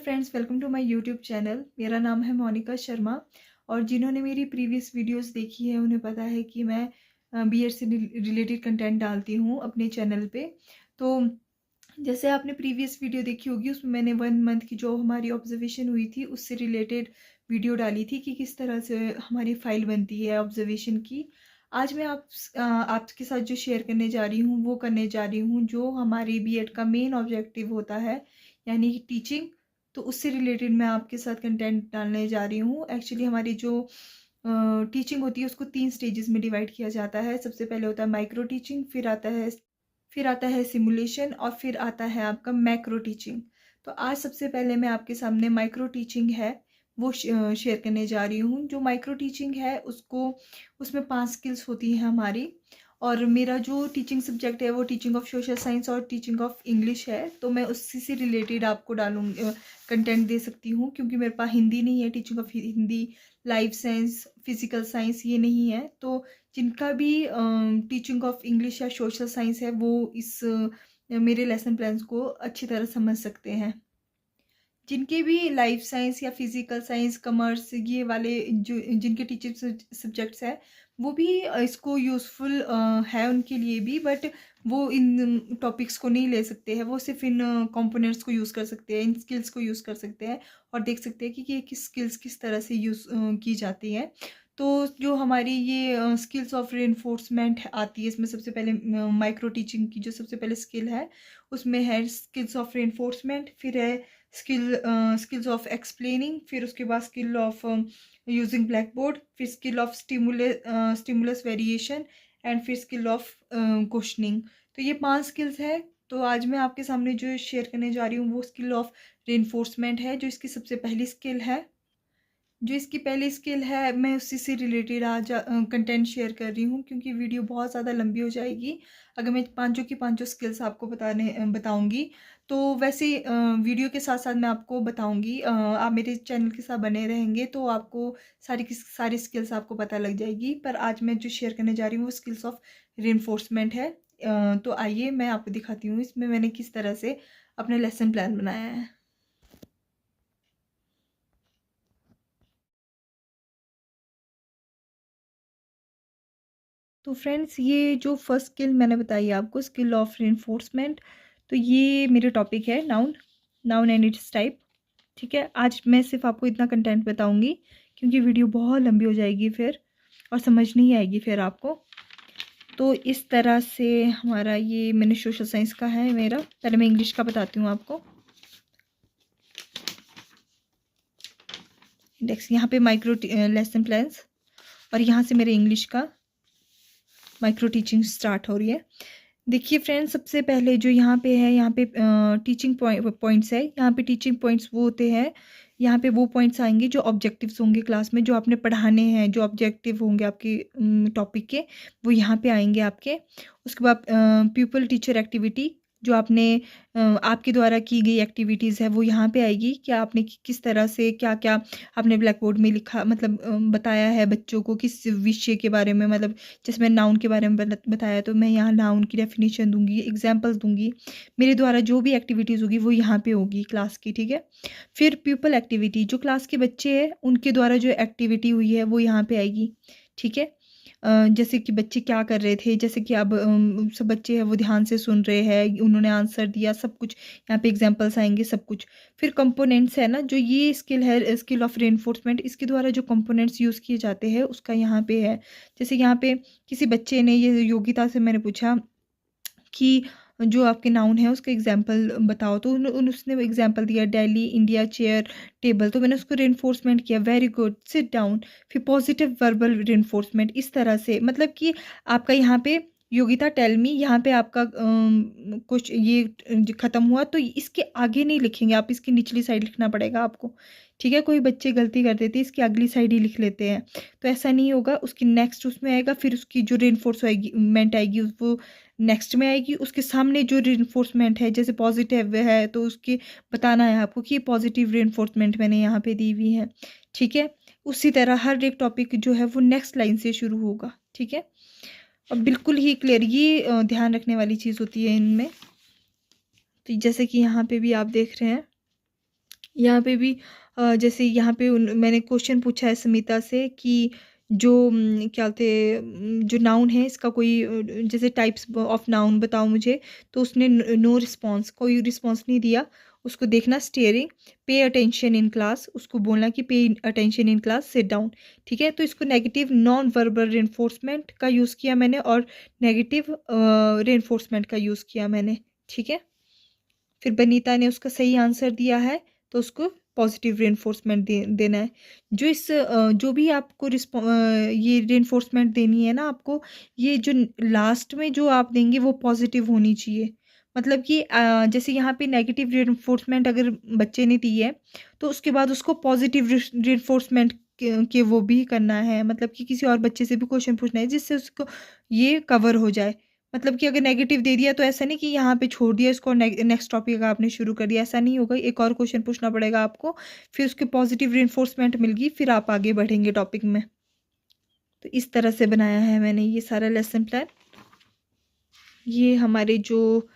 Friends, welcome to my YouTube channel. मेरा नाम है मोनिका शर्मा और जिन्होंने मेरी प्रीवियस वीडियोस देखी है उन्हें पता है कि मैं बीएड से रिलेटेड कंटेंट डालती हूँ अपने चैनल पे। तो जैसे आपने प्रीवियस वीडियो देखी होगी उसमें मैंने 1 मंथ की जो हमारी ऑब्जर्वेशन हुई थी उससे रिलेटेड वीडियो डाली थी कि किस तरह से हमारी फाइल बनती है ऑब्जर्वेशन की। आज मैं आपके साथ जो शेयर करने जा रही हूँ वो करने जा रही हूँ जो हमारी बीएड का मेन ऑब्जेक्टिव होता है, यानी कि टीचिंग। तो उससे रिलेटेड मैं आपके साथ कंटेंट डालने जा रही हूँ। एक्चुअली हमारी जो टीचिंग होती है उसको 3 स्टेजेस में डिवाइड किया जाता है। सबसे पहले होता है माइक्रो टीचिंग, फिर आता है सिमुलेशन और फिर आता है आपका मैक्रो टीचिंग। तो आज सबसे पहले मैं आपके सामने माइक्रो टीचिंग है वो शेयर करने जा रही हूँ। जो माइक्रो टीचिंग है उसमें 5 स्किल्स होती हैं हमारी। और मेरा जो टीचिंग सब्जेक्ट है वो टीचिंग ऑफ सोशल साइंस और टीचिंग ऑफ इंग्लिश है, तो मैं उसी से रिलेटेड आपको डालूंगी, कंटेंट दे सकती हूँ, क्योंकि मेरे पास हिंदी नहीं है। Teaching of Hindi, life science, physical science ये नहीं है। तो जिनका भी टीचिंग ऑफ इंग्लिश या सोशल साइंस है वो इस मेरे लेसन प्लान्स को अच्छी तरह समझ सकते हैं। जिनके भी लाइफ साइंस या फिजिकल साइंस, कॉमर्स ये वाले जो जिनके टीचिंग सब्जेक्ट्स हैं वो भी इसको यूज़फुल है उनके लिए भी, बट वो इन टॉपिक्स को नहीं ले सकते हैं। वो सिर्फ इन कंपोनेंट्स को यूज़ कर सकते हैं, इन स्किल्स को यूज़ कर सकते हैं और देख सकते हैं कि ये किस स्किल्स किस तरह से यूज़ की जाती हैं। तो जो हमारी ये स्किल्स ऑफ रेनफोर्समेंट आती है, इसमें सबसे पहले माइक्रो टीचिंग की जो सबसे पहले स्किल है उसमें है स्किल्स ऑफ रेनफोर्समेंट, फिर है स्किल्स ऑफ एक्सप्लेनिंग, फिर उसके बाद skill of using blackboard, फिर skill of stimulus variation and फिर स्किल ऑफ क्वेश्चनिंग। तो ये 5 स्किल्स है। तो आज मैं आपके सामने जो शेयर करने जा रही हूँ वो स्किल ऑफ रेनफोर्समेंट है, जो इसकी सबसे पहली स्किल है। जो इसकी पहली स्किल है मैं उसी से रिलेटेड आज कंटेंट शेयर कर रही हूँ, क्योंकि वीडियो बहुत ज़्यादा लंबी हो जाएगी अगर मैं पांचों की पांचों स्किल्स आपको बताऊंगी। तो वैसे वीडियो के साथ साथ मैं आपको बताऊंगी, आप मेरे चैनल के साथ बने रहेंगे तो आपको सारी की सारी स्किल्स आपको पता लग जाएगी। पर आज मैं जो शेयर करने जा रही हूँ वो स्किल्स ऑफ रेनफोर्समेंट है। तो आइए मैं आपको दिखाती हूँ इसमें मैंने किस तरह से अपने लेसन प्लान बनाया है। तो फ्रेंड्स, ये जो फर्स्ट स्किल मैंने बताई आपको, स्किल ऑफ रेनफोर्समेंट, तो ये मेरे टॉपिक है नाउन एंड इट्स टाइप। ठीक है, आज मैं सिर्फ आपको इतना कंटेंट बताऊंगी क्योंकि वीडियो बहुत लंबी हो जाएगी फिर और समझ नहीं आएगी फिर आपको। तो इस तरह से हमारा ये मैंने सोशल साइंस का है मेरा। पहले मैं इंग्लिश का बताती हूँ आपको। इंडेक्स यहाँ पे माइक्रो लेसन प्लान्स और यहाँ से मेरे इंग्लिश का माइक्रो टीचिंग स्टार्ट हो रही है। देखिए फ्रेंड्स, सबसे पहले जो यहाँ पे है, यहाँ पे टीचिंग पॉइंट्स है। यहाँ पे टीचिंग पॉइंट्स वो होते हैं, यहाँ पे वो पॉइंट्स आएंगे जो ऑब्जेक्टिव्स होंगे क्लास में, जो आपने पढ़ाने हैं, जो ऑब्जेक्टिव होंगे आपके टॉपिक के, वो यहाँ पे आएंगे आपके। उसके बाद पीपल टीचर एक्टिविटी, जो आपने आपके द्वारा की गई एक्टिविटीज़ है वो यहाँ पे आएगी। क्या आपने किस तरह से क्या क्या आपने ब्लैक बोर्ड में लिखा, मतलब बताया है बच्चों को किस विषय के बारे में, मतलब जैसे मैं नाउन के बारे में बताया तो मैं यहाँ नाउन की डेफिनेशन दूंगी, एग्जाम्पल्स दूंगी। मेरे द्वारा जो भी एक्टिविटीज़ होगी वो यहाँ पे होगी क्लास की। ठीक है, फिर पीपल एक्टिविटी, जो क्लास के बच्चे हैं उनके द्वारा जो एक्टिविटी हुई है वो यहाँ पे आएगी। ठीक है, जैसे कि बच्चे क्या कर रहे थे, जैसे कि अब सब बच्चे हैं वो ध्यान से सुन रहे हैं, उन्होंने आंसर दिया, सब कुछ यहाँ पे एग्जांपल्स आएंगे सब कुछ। फिर कंपोनेंट्स है ना, जो ये स्किल है, स्किल ऑफ रेनफोर्समेंट, इसके द्वारा जो कंपोनेंट्स यूज़ किए जाते हैं उसका यहाँ पे है। जैसे यहाँ पे किसी बच्चे ने ये योगिता से मैंने पूछा कि जो आपके नाउन है उसका एग्जाम्पल बताओ, तो उसने एग्जाम्पल दिया दिल्ली, इंडिया, चेयर, टेबल। तो मैंने उसको रेनफोर्समेंट किया, वेरी गुड, सिट डाउन। फिर पॉजिटिव वर्बल रेनफोर्समेंट, इस तरह से, मतलब कि आपका यहाँ पे योगिता टेल मी, यहाँ पे आपका कुछ ये ख़त्म हुआ तो इसके आगे नहीं लिखेंगे आप, इसकी निचली साइड लिखना पड़ेगा आपको। ठीक है, कोई बच्चे गलती कर देते हैं इसकी अगली साइड ही लिख लेते हैं, तो ऐसा नहीं होगा। उसकी नेक्स्ट उसमें आएगा, फिर उसकी जो रेनफोर्समेंट आएगी वो नेक्स्ट में आएगी। उसके सामने जो रेनफोर्समेंट है, जैसे पॉजिटिव है तो उसके बताना है आपको कि ये पॉजिटिव रेनफोर्समेंट मैंने यहाँ पे दी हुई है। ठीक है, उसी तरह हर एक टॉपिक जो है वो नेक्स्ट लाइन से शुरू होगा। ठीक है, और बिल्कुल ही क्लियर, ये ध्यान रखने वाली चीज़ होती है इनमें। तो जैसे कि यहाँ पे भी आप देख रहे हैं यहाँ पे भी जैसे यहाँ पे मैंने क्वेश्चन पूछा है स्मिता से कि जो क्या बोलते जो नाउन है इसका कोई जैसे टाइप्स ऑफ नाउन बताओ मुझे। तो उसने नो रिस्पॉन्स, कोई रिस्पॉन्स नहीं दिया। उसको देखना steering, pay attention in class, उसको बोलना कि pay attention in class, sit down. ठीक है, तो इसको नेगेटिव नॉन वर्बल रेनफोर्समेंट का यूज़ किया मैंने और नेगेटिव रेनफोर्समेंट का यूज़ किया मैंने। ठीक है, फिर बनीता ने उसका सही आंसर दिया है, तो उसको पॉजिटिव रेनफोर्समेंट देना है। जो भी आपको ये रेनफोर्समेंट देनी है ना आपको, ये जो लास्ट में जो आप देंगे वो पॉजिटिव होनी चाहिए। मतलब कि जैसे यहाँ पे नेगेटिव रेनफोर्समेंट अगर बच्चे ने दी है, तो उसके बाद उसको पॉजिटिव रेनफोर्समेंट के वो भी करना है। मतलब कि किसी और बच्चे से भी क्वेश्चन पूछना है जिससे उसको ये कवर हो जाए। मतलब कि अगर नेगेटिव दे दिया तो ऐसा नहीं कि यहाँ पे छोड़ दिया इसको, नेक्स्ट टॉपिक आपने शुरू कर दिया, ऐसा नहीं होगा। एक और क्वेश्चन पूछना पड़ेगा आपको, फिर उसके पॉजिटिव रिइंफोर्समेंट मिल गई, फिर आप आगे बढ़ेंगे टॉपिक में। तो इस तरह से बनाया है मैंने ये सारा लेसन प्लान। ये हमारे जो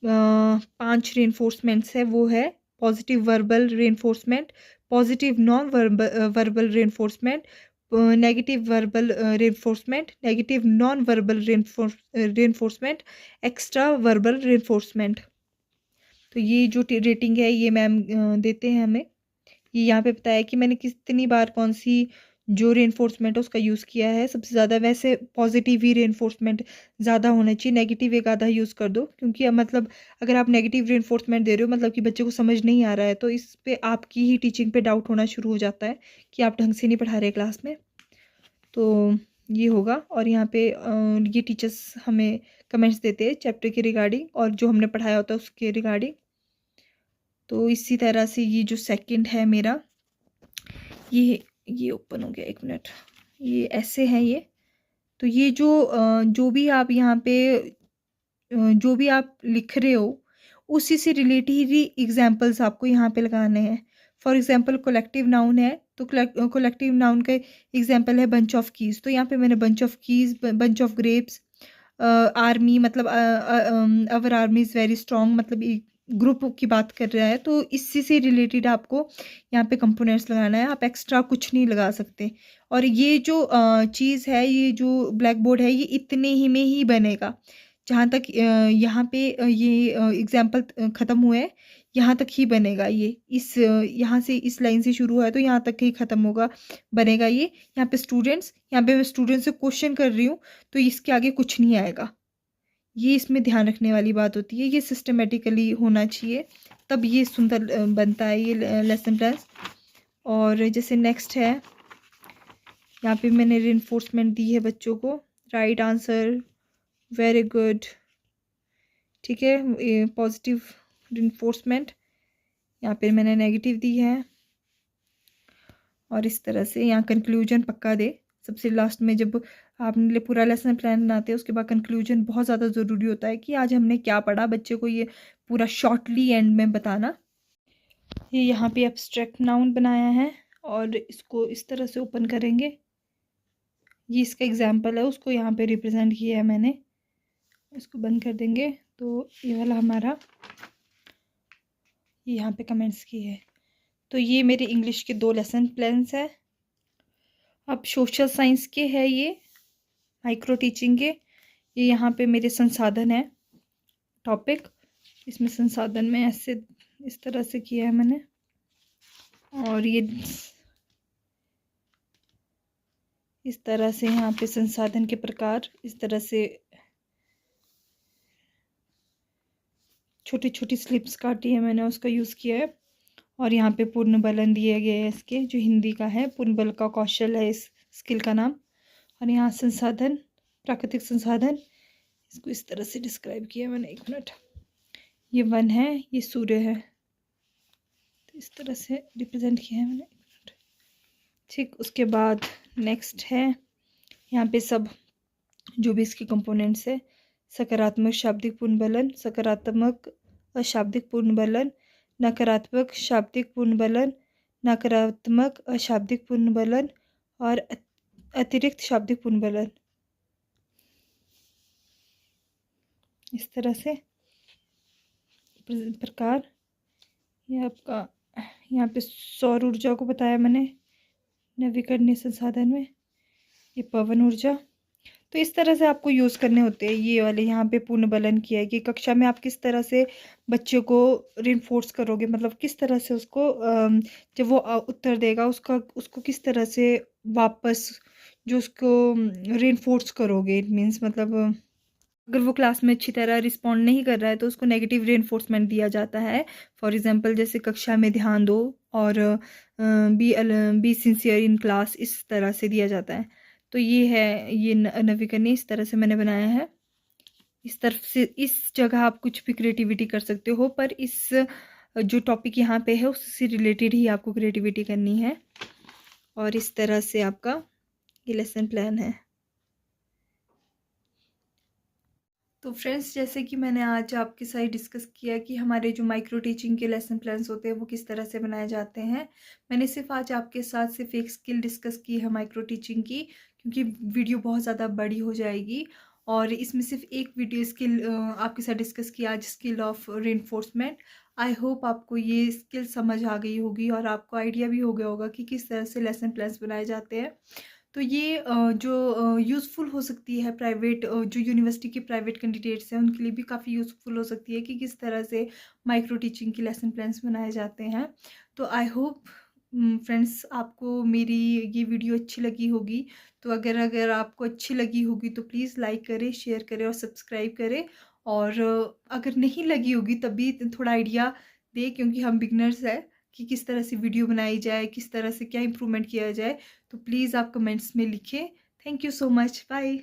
5 रेनफोर्समेंट्स है वो है positive verbal reinforcement, positive non verbal reinforcement, negative verbal reinforcement, negative non verbal reinforcement, extra verbal reinforcement. तो ये जो रेटिंग है ये मैम देते हैं हमें। ये यहाँ पे बताया कि मैंने कितनी बार कौन सी जो रेनफोर्समेंट है उसका यूज़ किया है। सबसे ज़्यादा वैसे पॉजिटिव ही रेनफोर्समेंट ज़्यादा होना चाहिए, नेगेटिव एक आधा यूज़ कर दो, क्योंकि अब मतलब अगर आप नेगेटिव रेनफोर्समेंट दे रहे हो मतलब कि बच्चे को समझ नहीं आ रहा है, तो इस पे आपकी ही टीचिंग पे डाउट होना शुरू हो जाता है कि आप ढंग से नहीं पढ़ा रहे क्लास में। तो ये होगा। और यहाँ पे ये टीचर्स हमें कमेंट्स देते हैं चैप्टर के रिगार्डिंग और जो हमने पढ़ाया होता है उसके रिगार्डिंग। तो इसी तरह से ये जो सेकंड है मेरा, ये ओपन हो गया, एक मिनट, ये ऐसे है ये। तो ये जो भी आप यहाँ पे जो भी आप लिख रहे हो उसी से रिलेटेड ही एग्जाम्पल्स आपको यहाँ पे लगाने हैं। फॉर एग्जाम्पल कलेक्टिव नाउन है, तो कलेक्टिव नाउन का एग्जाम्पल है बंच ऑफ कीज। तो यहाँ पे मैंने bunch of keys, bunch of grapes, army मतलब अवर आर्मी इज़ वेरी स्ट्रॉन्ग, मतलब ग्रुप की बात कर रहा है, तो इसी से रिलेटेड आपको यहाँ पे कंपोनेंट्स लगाना है। आप एक्स्ट्रा कुछ नहीं लगा सकते। और ये जो चीज़ है, ये जो ब्लैक बोर्ड है, ये इतने ही में ही बनेगा। जहाँ तक यहाँ पे ये एग्जाम्पल ख़त्म हुए हैं, यहाँ तक ही बनेगा ये। यहाँ से इस लाइन से शुरू हुआ है तो यहाँ तक ही ख़त्म होगा, बनेगा ये। यहाँ पे स्टूडेंट्स, यहाँ पे मैं स्टूडेंट से क्वेश्चन कर रही हूँ, तो इसके आगे कुछ नहीं आएगा। ये इसमें ध्यान रखने वाली बात होती है, ये सिस्टमेटिकली होना चाहिए, तब ये सुंदर बनता है ये लेसन प्लान। और जैसे नेक्स्ट है, यहाँ पे मैंने रेनफोर्समेंट दी है बच्चों को, राइट आंसर, वेरी गुड। ठीक है, पॉजिटिव रेनफोर्समेंट, यहाँ पे मैंने नेगेटिव दी है। और इस तरह से यहाँ कंक्लूजन पक्का दे। सबसे लास्ट में जब आपने पूरा लेसन प्लान बनाते हैं उसके बाद कंक्लूजन बहुत ज़्यादा ज़रूरी होता है कि आज हमने क्या पढ़ा, बच्चे को ये पूरा शॉर्टली एंड में बताना। ये यहाँ पे एब्स्ट्रैक्ट नाउन बनाया है और इसको इस तरह से ओपन करेंगे। ये इसका एग्जाम्पल है, उसको यहाँ पे रिप्रेजेंट किया है मैंने। इसको बंद कर देंगे तो ये वाला हमारा ये यहाँ पे कमेंट्स की है। तो ये मेरे इंग्लिश के 2 लेसन प्लान्स है। अब सोशल साइंस के है ये, माइक्रो टीचिंग के। ये यहाँ पे मेरे संसाधन है टॉपिक, इसमें संसाधन में ऐसे इस तरह से किया है मैंने। और ये इस तरह से यहाँ पे संसाधन के प्रकार, इस तरह से छोटी छोटी स्लिप्स काटी है मैंने, उसका यूज़ किया है। और यहाँ पे पूर्ण बलन दिए गए हैं इसके, जो हिंदी का है, पूर्ण बल का कौशल है इस स्किल का नाम। और यहाँ संसाधन, प्राकृतिक संसाधन, इसको इस तरह से डिस्क्राइब किया मैंने। एक मिनट, ये वन है, ये सूर्य है, तो इस तरह से रिप्रेजेंट किया है मैंने। ठीक, उसके बाद नेक्स्ट है यहाँ पे सब जो भी इसके कंपोनेंट्स है, सकारात्मक शाब्दिक पुनर्बलन, सकारात्मक अशाब्दिक पुनर्बलन, नकारात्मक शाब्दिक पुनर्बलन, नकारात्मक अशाब्दिक पुनर्बलन और अतिरिक्त शाब्दिक पुनर्बलन। इस तरह से प्रकार ये आपका यहाँ पे सौर ऊर्जा को बताया मैंने नवीकरणीय संसाधन में, ये पवन ऊर्जा। तो इस तरह से आपको यूज़ करने होते हैं ये वाले। यहाँ पे पूर्ण बलन किया है कि कक्षा में आप किस तरह से बच्चे को रिइंफोर्स करोगे, मतलब किस तरह से उसको जब वो उत्तर देगा उसको किस तरह से वापस जो उसको रिइंफोर्स करोगे। इट मीन्स मतलब अगर वो क्लास में अच्छी तरह रिस्पॉन्ड नहीं कर रहा है तो उसको नेगेटिव रिइंफोर्समेंट दिया जाता है। फॉर एग्जांपल जैसे कक्षा में ध्यान दो और बी सिंसियर इन क्लास, इस तरह से दिया जाता है। तो ये है, ये नवीकरणीय इस तरह से मैंने बनाया है। इस तरफ से इस जगह आप कुछ भी क्रिएटिविटी कर सकते हो, पर इस जो टॉपिक यहाँ पे है उससे रिलेटेड ही आपको क्रिएटिविटी करनी है। और इस तरह से आपका ये लेसन प्लान है। तो फ्रेंड्स, जैसे कि मैंने आज आपके साथ डिस्कस किया कि हमारे जो माइक्रो टीचिंग के लेसन प्लान्स होते हैं वो किस तरह से बनाए जाते हैं। मैंने सिर्फ आज आपके साथ सिर्फ एक स्किल डिस्कस की है माइक्रो टीचिंग की, क्योंकि वीडियो बहुत ज़्यादा बड़ी हो जाएगी और इसमें सिर्फ एक वीडियो स्किल आपके साथ डिस्कस किया आज, skill of reinforcement. I hope आपको ये स्किल समझ आ गई होगी और आपको आइडिया भी हो गया होगा कि किस तरह से लेसन प्लान्स बनाए जाते हैं। तो ये जो यूज़फुल हो सकती है प्राइवेट जो यूनिवर्सिटी के प्राइवेट कैंडिडेट्स हैं उनके लिए भी काफ़ी यूज़फुल हो सकती है कि किस तरह से माइक्रो टीचिंग के लेसन प्लान्स बनाए जाते हैं। तो आई होप फ्रेंड्स आपको मेरी ये वीडियो अच्छी लगी होगी। तो अगर अगर आपको अच्छी लगी होगी तो प्लीज़ लाइक करें, शेयर करें और सब्सक्राइब करें। और अगर नहीं लगी होगी तब भी थोड़ा आइडिया दें, क्योंकि हम बिगनर्स हैं, कि किस तरह से वीडियो बनाई जाए, किस तरह से क्या इम्प्रूवमेंट किया जाए। तो प्लीज़ आप कमेंट्स में लिखें। Thank you so much, bye.